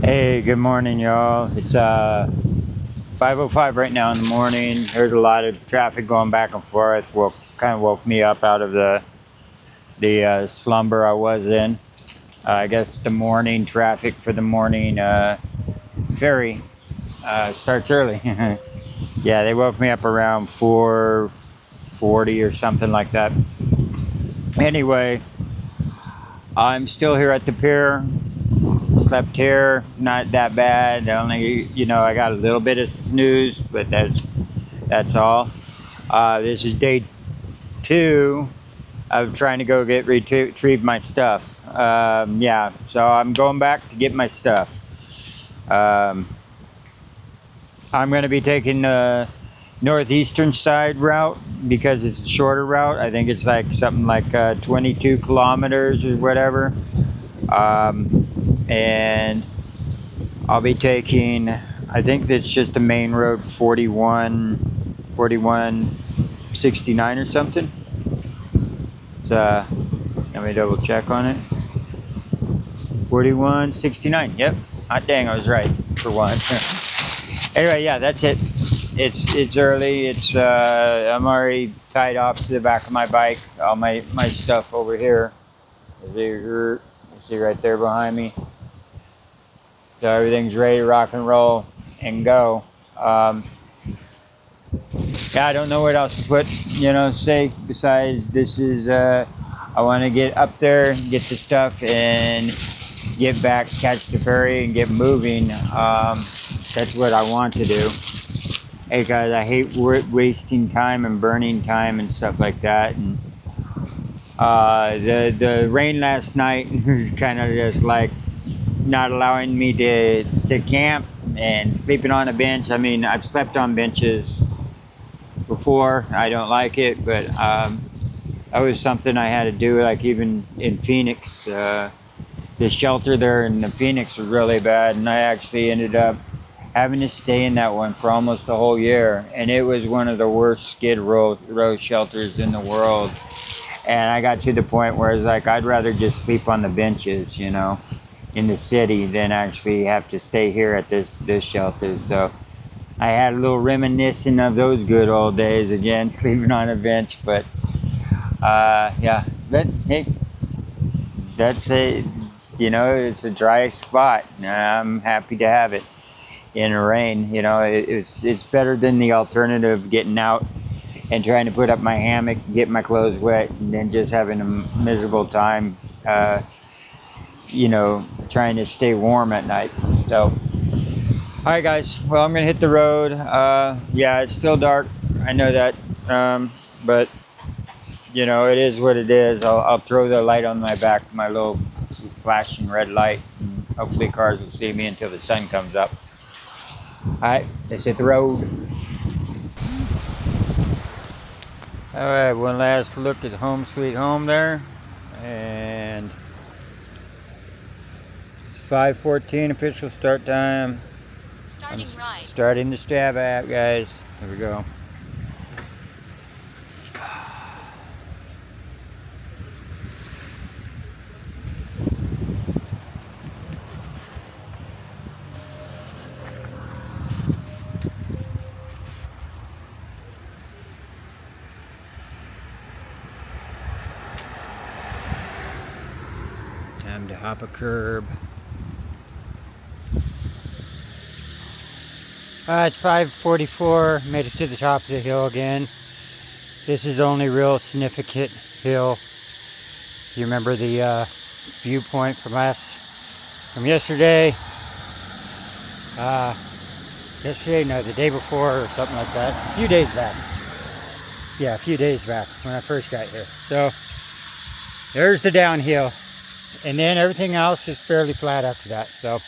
Hey, good morning, y'all. It's 5:05 right now in the morning. There's a lot of traffic going back and forth. Kind of woke me up out of the slumber I was in. I guess the morning traffic for the morning ferry starts early. Yeah, they woke me up around 4:40 or something like that. Anyway, I'm still here at the pier. Slept here, not that bad. Only, I got a little bit of snooze, but that's all. This is day 2 of trying to go retrieve my stuff. Yeah, so I'm going back to get my stuff. I'm going to be taking the northeastern side route because it's a shorter route. I think it's like something like 22 kilometers or whatever. And I'll be taking, I think it's just the main road, 4169 or something. It's, let me double check on it. 4169, yep. Hot dang, I was right for once. Anyway, yeah, that's it. It's early. I'm already tied off to the back of my bike. All my stuff over here. You see right there behind me. So everything's ready to rock and roll and go. Yeah, I don't know what else to say besides this is, I want to get up there, get the stuff, and get back, catch the ferry, and get moving. That's what I want to do. Hey guys, I hate wasting time and burning time and stuff like that. And the rain last night was kind of just like not allowing me to camp and sleeping on a bench. I mean, I've slept on benches before. I don't like it, but that was something I had to do. Like even in Phoenix, the shelter there in the Phoenix was really bad, and I actually ended up having to stay in that one for almost a whole year, and it was one of the worst skid row shelters in the world. And I got to the point where it's like I'd rather just sleep on the benches, in the city than actually have to stay here at this shelter. So I had a little reminiscent of those good old days again, sleeping on a bench. But yeah, but hey, that's it's a dry spot. I'm happy to have it in the rain. It's better than the alternative, getting out and trying to put up my hammock, get my clothes wet, and then just having a miserable time. Trying to stay warm at night. So, all right, guys. Well, I'm gonna hit the road. Yeah, it's still dark. I know that, but it is what it is. I'll throw the light on my back, my little flashing red light, and hopefully cars will see me until the sun comes up. All right, let's hit the road. All right, one last look at home sweet home there, and 5:14 official start time. Starting right. Starting the Strava app, guys. Here we go. Time to hop a curb. It's 5:44. Made it to the top of the hill again. This is the only real significant hill. You remember the viewpoint from yesterday? Yesterday, no, the day before or something like that. A few days back. Yeah, a few days back when I first got here. So there's the downhill, and then everything else is fairly flat after that. So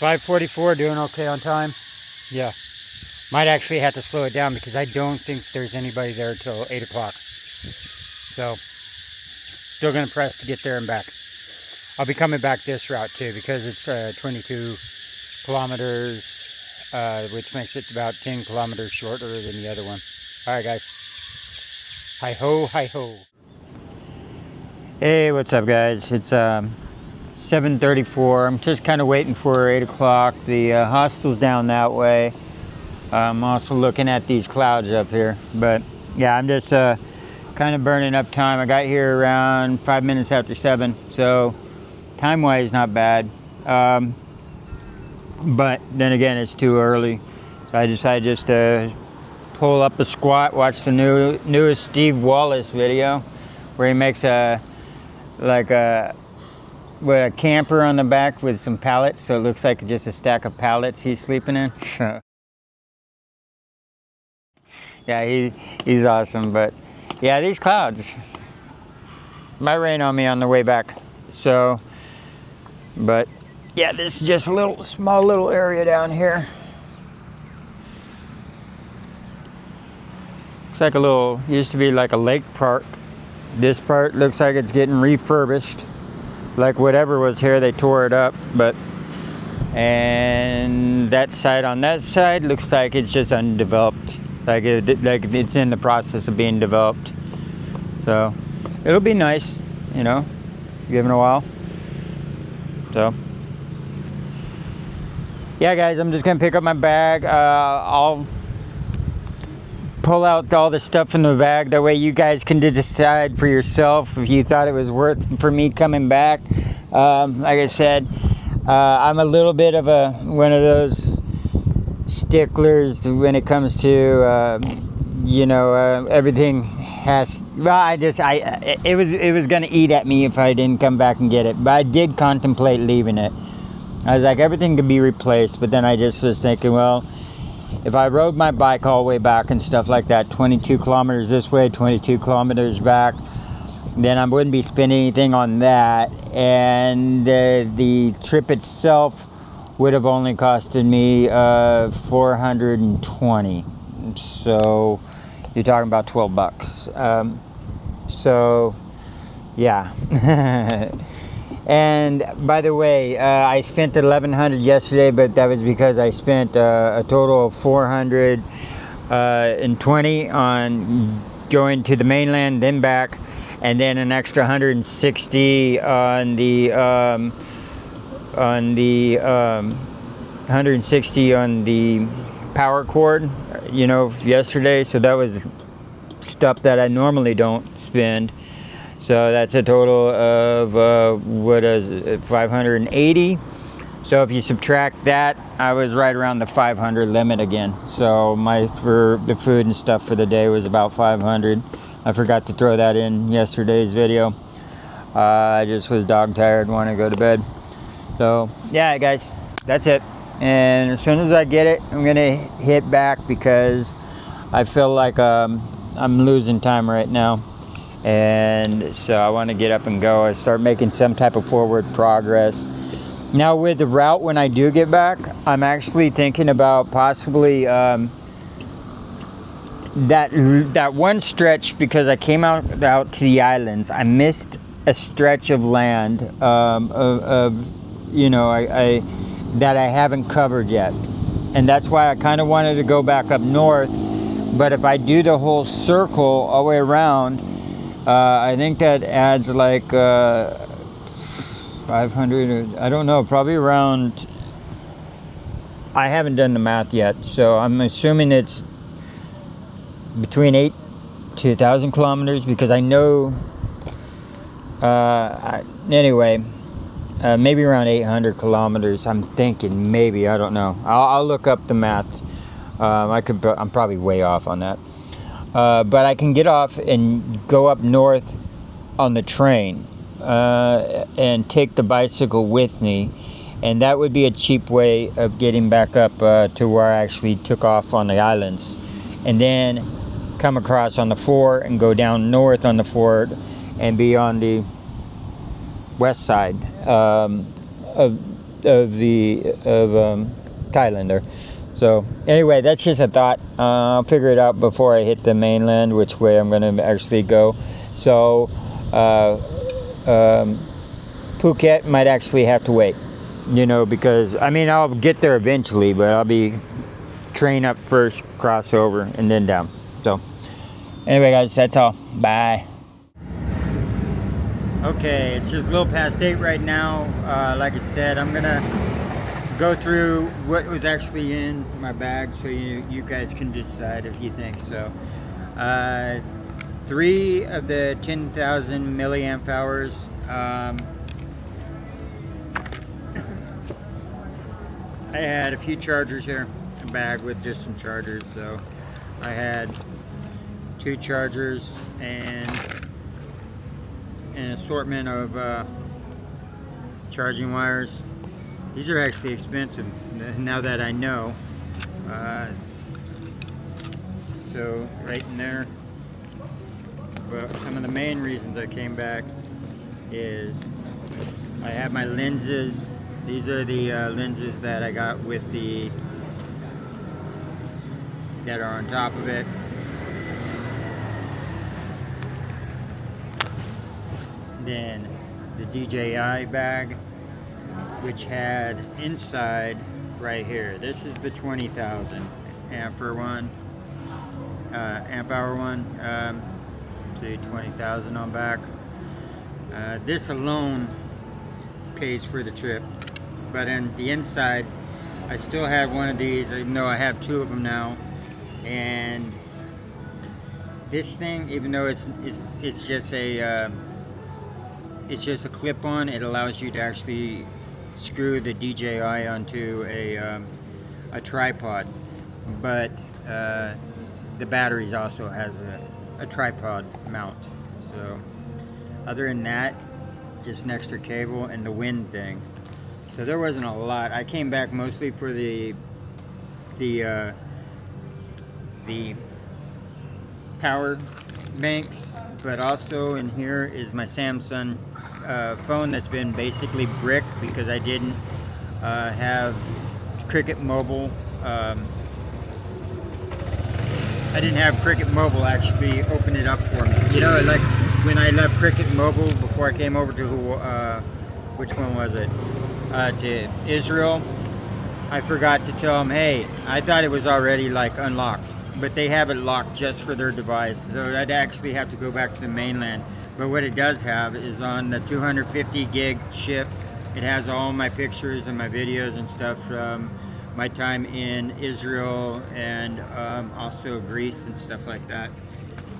5:44, doing okay on time. Yeah, might actually have to slow it down because I don't think there's anybody there till 8 o'clock. So still gonna press to get there and back. I'll be coming back this route too because it's 22 kilometers, which makes it about 10 kilometers shorter than the other one. All right, guys. Hi ho, hi ho. Hey, what's up, guys? It's 7:34. I'm just kind of waiting for 8 o'clock. The hostel's down that way. I'm also looking at these clouds up here. But yeah, I'm just kind of burning up time. I got here around 5 minutes after 7. So time-wise, not bad. But then again, it's too early. I decided just to pull up a squat, watch the newest Steve Wallace video where he makes a camper on the back with some pallets, so it looks like just a stack of pallets he's sleeping in. So yeah, he's awesome. But yeah, these clouds might rain on me on the way back. So, but yeah, this is just a small little area down here. Looks like used to be like a lake park. This part looks like it's getting refurbished. Like whatever was here, they tore it up. And that side on that side looks like it's just undeveloped. Like it's in the process of being developed. So it'll be nice, you know, given a while. So yeah, guys, I'm just gonna pick up my bag. I'll pull out all the stuff in the bag. That way you guys can decide for yourself if you thought it was worth for me coming back. Like I said, I'm a little bit of one of those sticklers when it comes to everything has. Well, it was gonna eat at me if I didn't come back and get it. But I did contemplate leaving it. I was like, everything could be replaced, but then I just was thinking, well, if I rode my bike all the way back and stuff like that, 22 kilometers this way, 22 kilometers back, then I wouldn't be spending anything on that. And the trip itself would have only costed me $420. So you're talking about $12. So yeah. And by the way, I spent $1,100 yesterday, but that was because I spent a total of $420 on going to the mainland, then back, and then an extra $160 on the $160 on the power cord, yesterday. So that was stuff that I normally don't spend. So that's a total of, 580. So if you subtract that, I was right around the 500 limit again. So for the food and stuff for the day was about 500. I forgot to throw that in yesterday's video. I just was dog tired, wanted to go to bed. So yeah, guys, that's it. And as soon as I get it, I'm gonna hit back because I feel like I'm losing time right now. And so I want to get up and go and start making some type of forward progress. Now with the route, when I do get back, I'm actually thinking about possibly that one stretch, because I came out to the islands. I missed a stretch of land that I haven't covered yet, and that's why I kind of wanted to go back up north. But if I do the whole circle all the way around, I think that adds like 500, I don't know, probably around, I haven't done the math yet, so I'm assuming it's between 8 to 1,000 kilometers, because I know, maybe around 800 kilometers, I'm thinking, maybe, I don't know. I'll look up the math. I'm probably way off on that. But I can get off and go up north on the train and take the bicycle with me, and that would be a cheap way of getting back up to where I actually took off on the islands, and then come across on the fort and go down north on the fort and be on the west side of Thailand there. So anyway, that's just a thought. I'll figure it out before I hit the mainland, which way I'm going to actually go. So Phuket might actually have to wait, because I'll get there eventually, but I'll be train up first, cross over, and then down. So anyway, guys, that's all. Bye. Okay, it's just a little past 8 right now. Like I said, I'm gonna go through what was actually in my bag so you guys can decide if you think so. 3 of the 10,000 milliamp hours. I had a few chargers here, a bag with just some chargers. So I had 2 chargers and an assortment of charging wires. These are actually expensive now that I know. So right in there. But some of the main reasons I came back is I have my lenses. These are the lenses that I got with that are on top of it. Then the DJI bag, which had inside right here. This is the 20,000 amp hour one. See 20,000 on back. This alone pays for the trip, but in the inside, I still had one of these, even though I have 2 of them now. And this thing, even though it's just a clip-on, it allows you to actually screw the DJI onto a tripod. But the batteries also has a tripod mount. So other than that, just an extra cable and the wind thing. So there wasn't a lot. I came back mostly for the power banks, but also in here is my Samsung phone that's been basically bricked because I didn't have Cricket Mobile. I didn't have Cricket Mobile actually open it up for me. You know, like when I left Cricket Mobile before I came over to which one was it? To Israel. I forgot to tell them, hey, I thought it was already like unlocked, but they have it locked just for their device. So I'd actually have to go back to the mainland. But what it does have is on the 250 gig chip, it has all my pictures and my videos and stuff from my time in Israel and also Greece and stuff like that.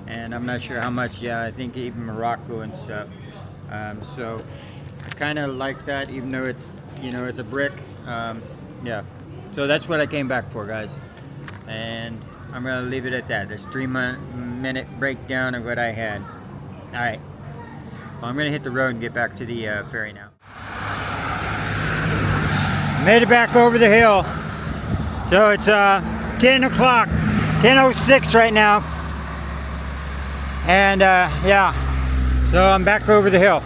And I'm not sure how much, yeah, I think even Morocco and stuff. So I kind of like that, even though it's, you know, it's a brick. Yeah, so that's what I came back for, guys. And I'm gonna leave it at that. This 3-minute breakdown of what I had. All right, well, I'm gonna hit the road and get back to the ferry now. Made it back over the hill. So it's 10 o'clock, 10:06 right now. And yeah, so I'm back over the hill.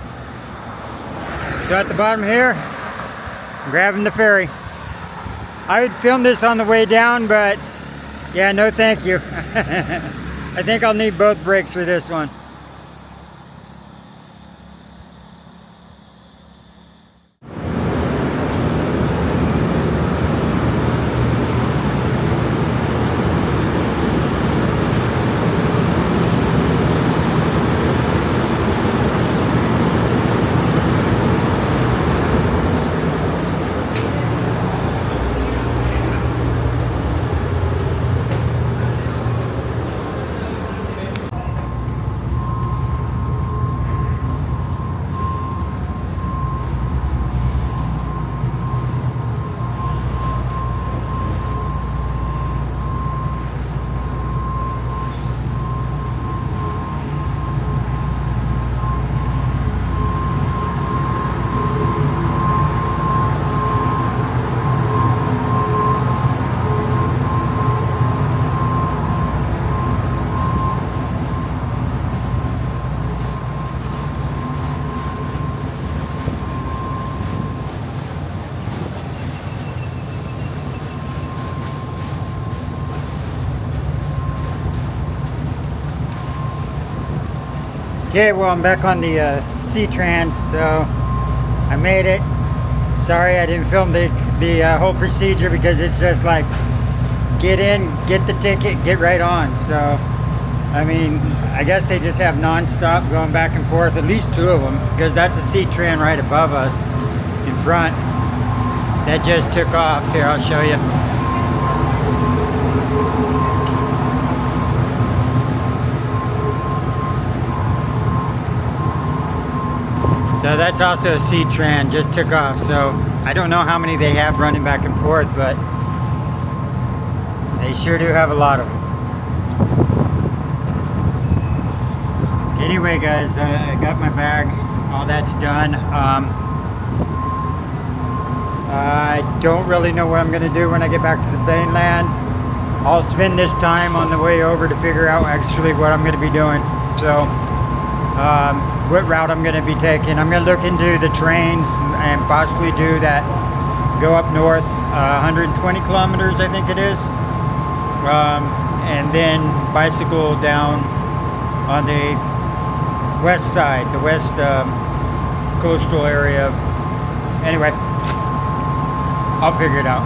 So at the bottom here, I'm grabbing the ferry. I would film this on the way down, but yeah, no thank you. I think I'll need both brakes for this one. Okay, well, I'm back on the C-Trans, so I made it. Sorry I didn't film the whole procedure because it's just like get in, get the ticket, get right on. So I mean, I guess they just have non-stop going back and forth, at least two of them, because that's a sea trend right above us in front that just took off. Here, I'll show you. So that's also a sea trend, just took off. So I don't know how many they have running back and forth, but they sure do have a lot of them. Anyway, guys, I got my bag. All that's done. I don't really know what I'm going to do when I get back to the mainland. I'll spend this time on the way over to figure out actually what I'm going to be doing. So, what route I'm going to be taking. I'm going to look into the trains and possibly do that. Go up north, 120 kilometers, I think it is. And then bicycle down on the west side, the west coastal area. Anyway, I'll figure it out.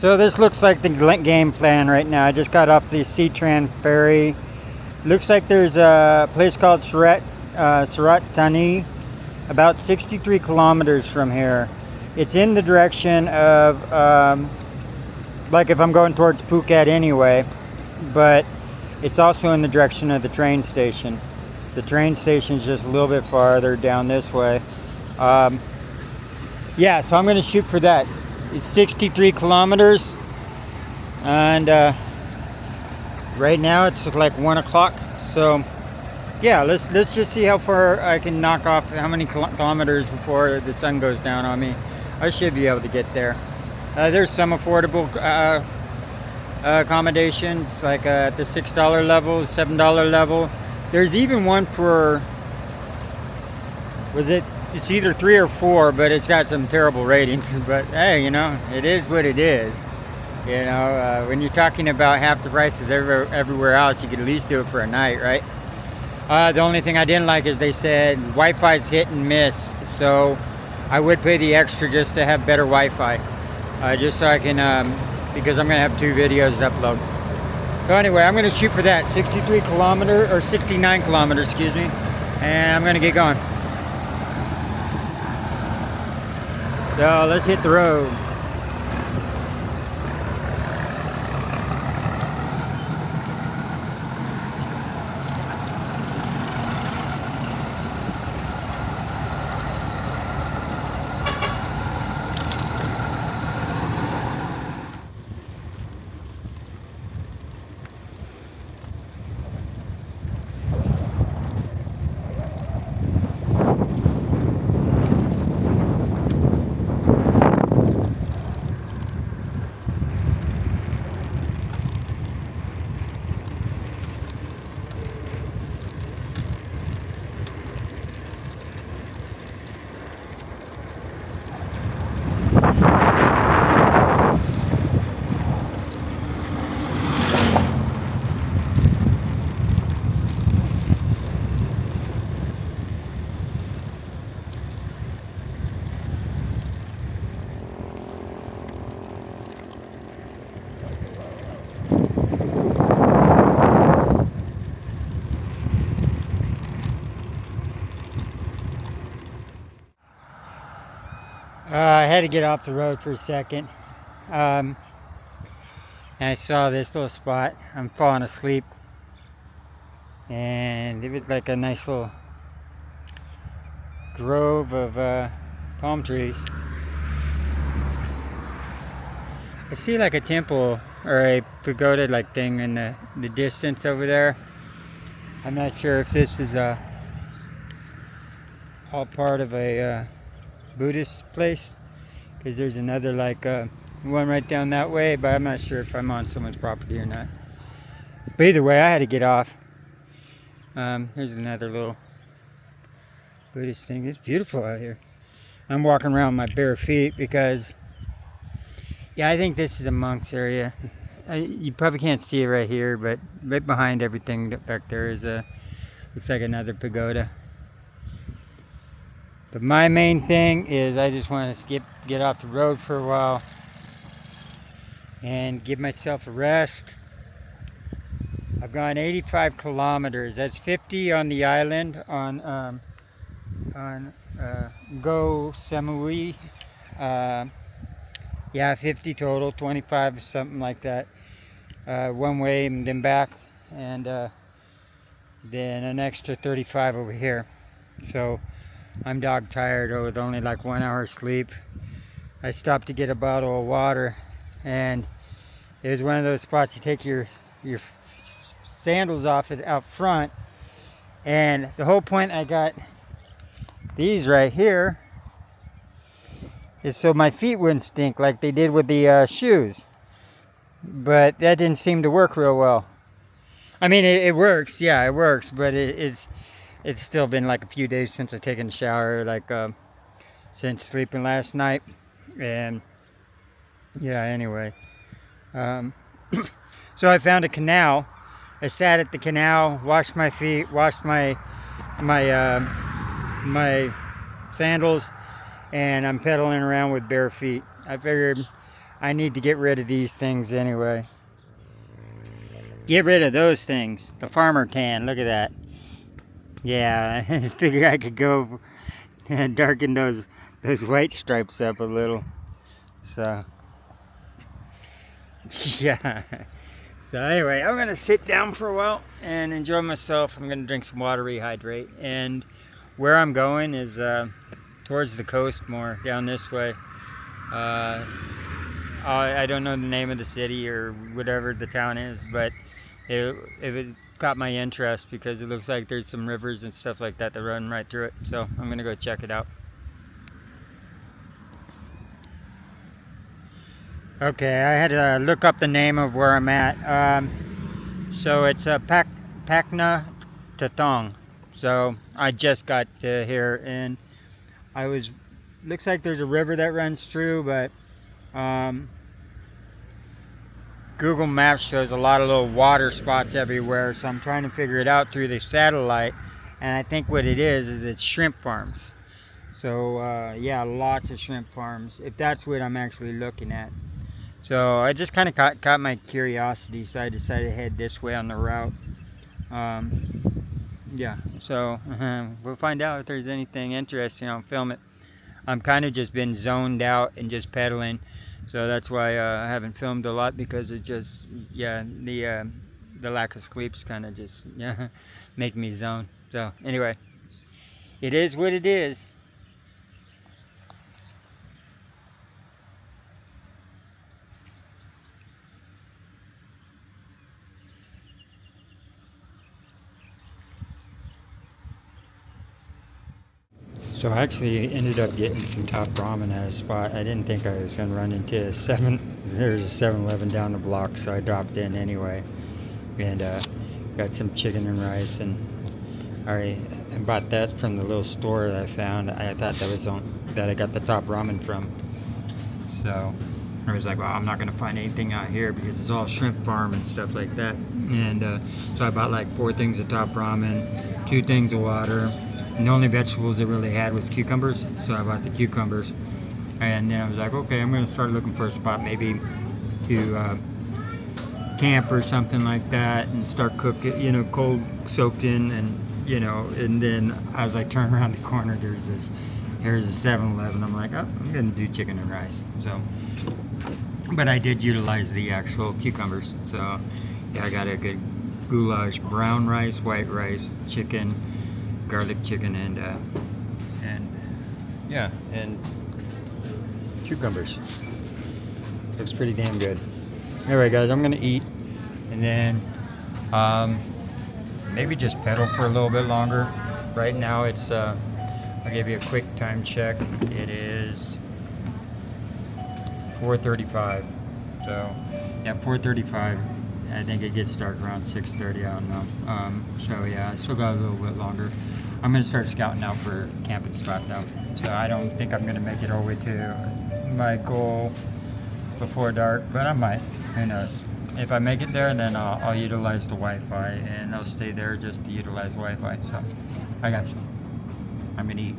So this looks like the game plan right now. I just got off the Seatran ferry. Looks like there's a place called Surat Thani, about 63 kilometers from here. It's in the direction of, like if I'm going towards Phuket anyway, but it's also in the direction of the train station. The train station is just a little bit farther down this way. Yeah, so I'm going to shoot for that. It's 63 kilometers, and right now it's like 1 o'clock. So yeah, let's just see how far I can knock off, how many kilometers before the sun goes down on me. I should be able to get there. There's some affordable accommodations, like at the $6 level, $7 level. There's even one for, it's either 3 or 4, but it's got some terrible ratings. But hey, you know, it is what it is. You know, when you're talking about half the prices everywhere else, you could at least do it for a night, right? The only thing I didn't like is they said Wi-Fi's hit and miss, so I would pay the extra just to have better Wi-Fi, just so I can, because I'm gonna have 2 videos to upload. So anyway, I'm gonna shoot for that 63 kilometer or 69 kilometers, excuse me, and I'm gonna get going. So let's hit the road. I had to get off the road for a second. And I saw this little spot. I'm falling asleep. And it was like a nice little grove of palm trees. I see like a temple or a pagoda like thing in the distance over there. I'm not sure if this is all part of a Buddhist place, because there's another like one right down that way, but I'm not sure if I'm on someone's property or not. But either way, I had to get off. Here's another little Buddhist thing. It's beautiful out here. I'm walking around with my bare feet because, yeah, I think this is a monk's area. You probably can't see it right here, but right behind everything back there is looks like another pagoda. But my main thing is I just want to get off the road for a while and give myself a rest. I've gone 85 kilometers. That's 50 on the island on Koh Samui. Yeah, 50 total, 25 something like that. One way and then back, and then an extra 35 over here. So I'm dog tired with only like 1 hour sleep. I stopped to get a bottle of water, and it was one of those spots you take your sandals off it out front, and the whole point I got these right here is so my feet wouldn't stink like they did with the shoes, but that didn't seem to work real well. I mean, it works, yeah, it works, but it's still been like a few days since I've taken a shower, like since sleeping last night, and yeah, anyway. So I found a canal. I sat at the canal, washed my feet, washed my sandals, and I'm pedaling around with bare feet. I figured I need to get rid of these things anyway. Get rid of those things. The farmer tan, look at that. Yeah, I figured I could go and darken those white stripes up a little. So, yeah. So anyway, I'm gonna sit down for a while and enjoy myself. I'm gonna drink some water, rehydrate, and where I'm going is towards the coast more, down this way. I don't know the name of the city or whatever the town is, but it got my interest because it looks like there's some rivers and stuff like that that run right through it. So I'm gonna go check it out. Okay, I had to look up the name of where I'm at. So it's Pakna Tathong. So I just got here, and looks like there's a river that runs through, but Google Maps shows a lot of little water spots everywhere, so I'm trying to figure it out through the satellite, and I think what it is it's shrimp farms. So yeah, lots of shrimp farms, if that's what I'm actually looking at. So I just kind of caught my curiosity, so I decided to head this way on the route. Yeah, so we'll find out if there's anything interesting. I'll film it. I'm kind of just been zoned out and just pedaling, so that's why I haven't filmed a lot, because it just, yeah, the lack of sleep's kind of just make me zone. So anyway, it is what it is. So I actually ended up getting some top ramen at a spot. I didn't think I was going to run into there's a 7-Eleven down the block, so I dropped in anyway. And got some chicken and rice, and I bought that from the little store that I found. I thought that I got the top ramen from. So I was like, well, I'm not going to find anything out here because it's all shrimp farm and stuff like that. And so I bought like 4 things of top ramen, 2 things of water. And the only vegetables they really had was cucumbers, so I bought the cucumbers. And then I was like, okay, I'm going to start looking for a spot maybe to camp or something like that, and start cooking, cold soaked in, and and then as I turn around the corner, there's this here's a 7-Eleven. I'm like, oh, I'm gonna do chicken and rice. So, but I did utilize the actual cucumbers. So, yeah, I got a good goulash, brown rice, white rice, chicken, garlic chicken, and yeah, and cucumbers. Looks pretty damn good. Anyway, guys, I'm gonna eat, and then maybe just pedal for a little bit longer. Right now, it's I'll give you a quick time check. It is 4:35. So yeah, 4:35. I think it gets dark around 6:30. I don't know. So yeah, I still got a little bit longer. I'm gonna start scouting out for a camping spot though. So I don't think I'm gonna make it all the way to my goal before dark, but I might. Who knows? If I make it there, then I'll utilize the Wi-Fi, and I'll stay there just to utilize Wi-Fi. So I got you. I'm gonna eat.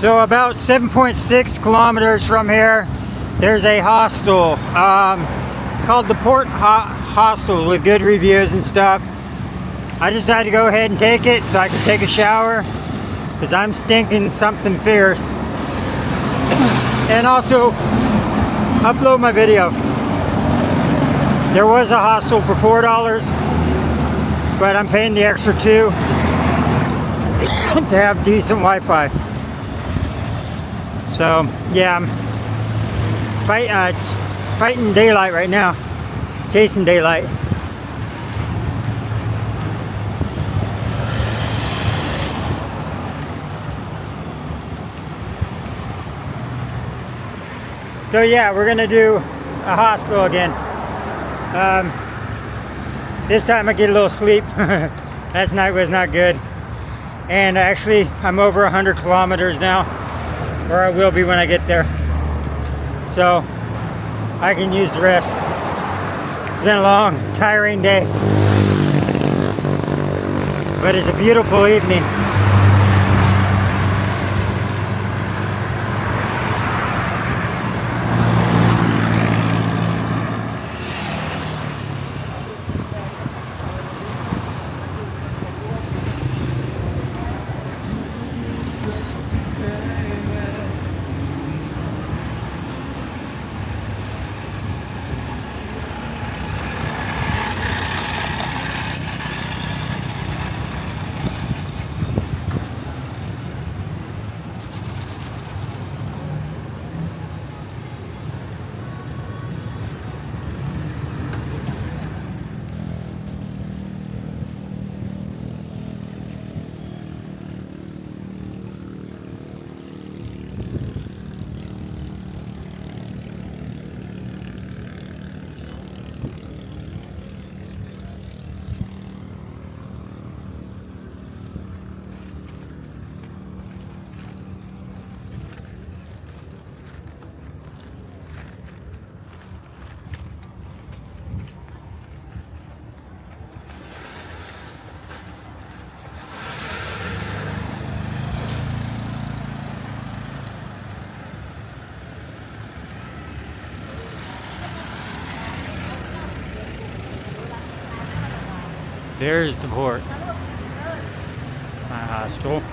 So about 7.6 kilometers from here, there's a hostel called the Port Hostel with good reviews and stuff. I decided to go ahead and take it so I could take a shower because I'm stinking something fierce. And also upload my video. There was a hostel for $4, but I'm paying the extra $2 to have decent Wi-Fi. So yeah, I'm fighting daylight right now, chasing daylight. So yeah, we're gonna do a hostel again. This time I get a little sleep. Last night was not good. And actually, I'm over 100 kilometers now, or I will be when I get there. So I can use the rest. It's been a long, tiring day, but it's a beautiful evening. There's the port, my hostel.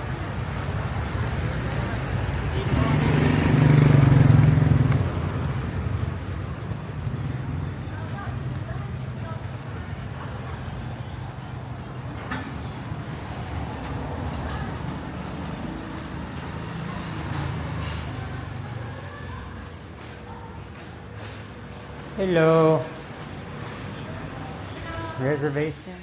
Hello. Reservation?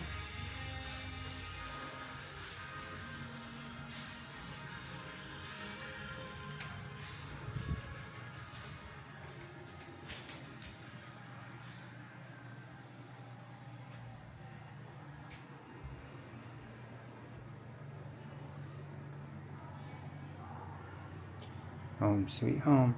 Home sweet home.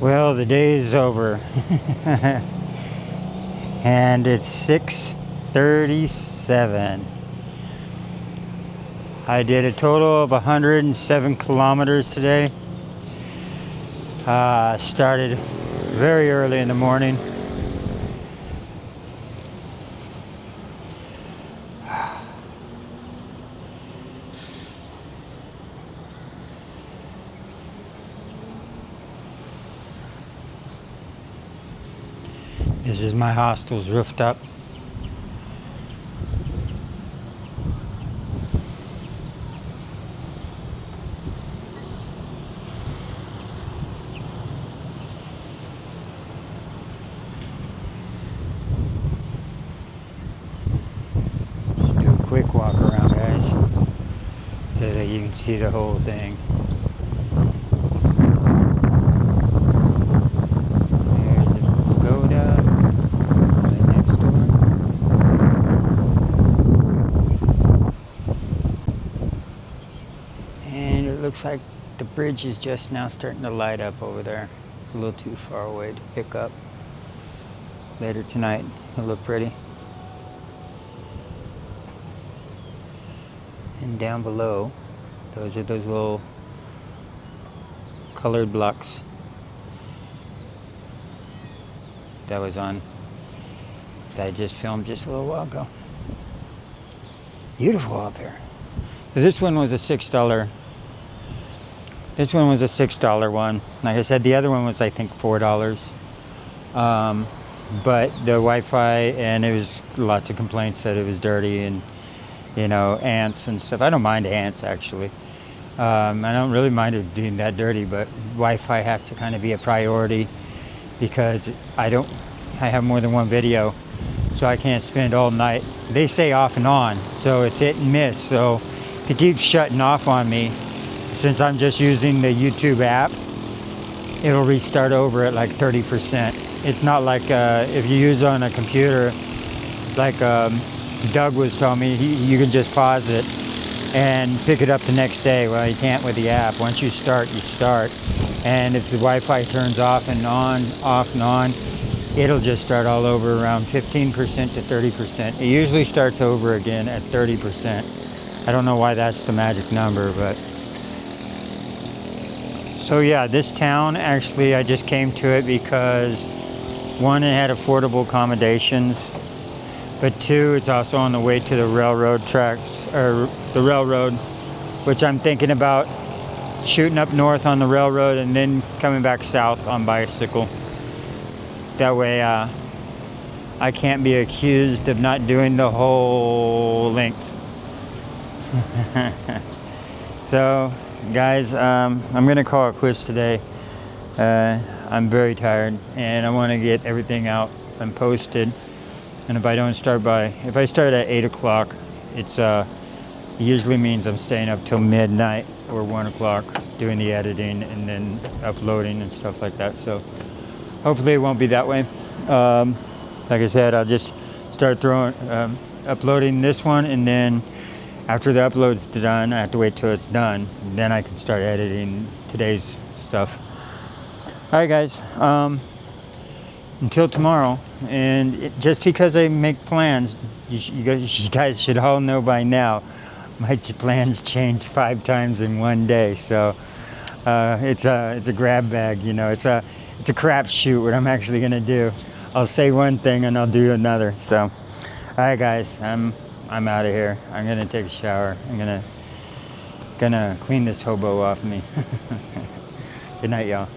Well, the day is over. And it's 6:37. I did a total of 107 kilometers today. Started very early in the morning. This is my hostel's roofed up. Do a quick walk around, guys, so that you can see the whole thing. There's a pagoda right next door. And it looks like the bridge is just now starting to light up over there. It's a little too far away to pick up. Later tonight, it'll look pretty. And down below, those are those little colored blocks that was on, that I just filmed just a little while ago. Beautiful up here. This one was a $6. This one was a $6 one. Like I said, the other one was I think $4. But the Wi-Fi, and it was lots of complaints that it was dirty and, you know, ants and stuff. I don't mind ants actually. I don't really mind it being that dirty, but Wi-Fi has to kind of be a priority because I have more than one video, so I can't spend all night. They say off and on, so it's hit and miss. So if it keeps shutting off on me, since I'm just using the YouTube app, it'll restart over at like 30%. It's not like if you use on a computer, like Doug was telling me, you can just pause it and pick it up the next day. Well, you can't with the app. Once you start, you start. And if the Wi-Fi turns off and on, off and on, it'll just start all over around 15% to 30%. It usually starts over again at 30%. I don't know why that's the magic number, but... So yeah, this town, actually, I just came to it because, one, it had affordable accommodations, but two, it's also on the way to the railroad tracks, or the railroad, which I'm thinking about shooting up north on the railroad and then coming back south on bicycle. That way I can't be accused of not doing the whole length. So guys, I'm gonna call it quits today. I'm very tired and I want to get everything out and posted. And if I start at 8 o'clock, it's usually means I'm staying up till midnight or 1 o'clock doing the editing and then uploading and stuff like that. So hopefully it won't be that way. Like I said, I'll just start uploading this one, and then after the upload's done, I have to wait till it's done. Then I can start editing today's stuff. All right, guys. Until tomorrow. And just because I make plans, you guys should all know by now, my plans change 5 times in one day. So It's a grab bag, you know. It's a crapshoot what I'm actually gonna do. I'll say one thing and I'll do another. So, all right, guys, I'm out of here. I'm gonna take a shower. I'm gonna clean this hobo off me. Good night, y'all.